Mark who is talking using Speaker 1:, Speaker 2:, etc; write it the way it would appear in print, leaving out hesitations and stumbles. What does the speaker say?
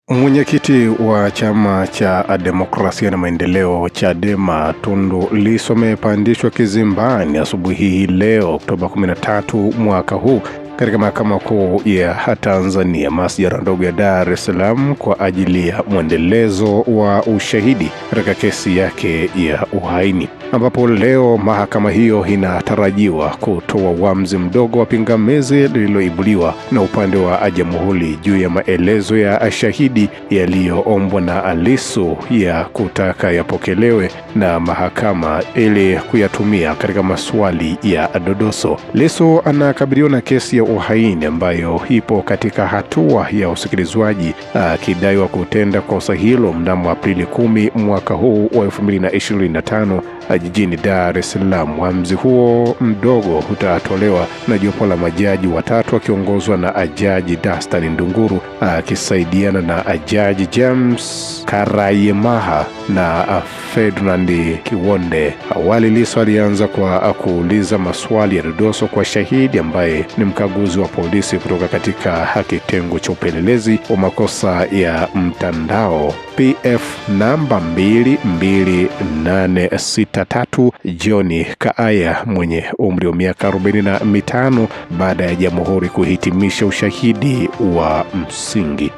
Speaker 1: Mwenyekiti wa chama cha Demokrasia na Maendeleo Chadema Tundu Lissu amepandishwa kizimbani asubuhi hii leo Oktoba 13 mwaka huu katika Mahakama Kuu ya Tanzania masjala ndogo ya Dar es Salaam kwa ajili ya mwendelezo wa ushahidi katika kesi yake ya uhaini, ambapo leo mahakama hiyo inatarajiwa kutoa uamuzi mdogo wa pingamizi lililoibuliwa na upande wa jamhuri juu ya maelezo ya shahidi yaliyoombwa na Lissu ya kutaka yapokelewe na mahakama ili kuyatumia katika maswali ya dodoso. Lissu anakabiliwa na kesi ya uhaini ambayo ipo katika hatua ya usikilizwaji, akidaiwa kutenda kosa hilo mnamo Aprili 10 mwaka huu wa 2025 jijini Dar es Salaam. Uamuzi huo mdogo utatolewa na jopo la majaji watatu wakiongozwa na Jaji Dastan Ndunguru akisaidiana na Jaji James Karayemaha na Ferdinand Kiwonde. Awali Lissu alianza kwa kuuliza maswali ya dodoso kwa shahidi ambaye ni mkaguzi wa polisi kutoka katika kitengo cha upelelezi wa makosa ya mtandao PF namba 22863 John Kaaya mwenye umri wa miaka 45 baada ya jamhuri kuhitimisha ushahidi wa msingi.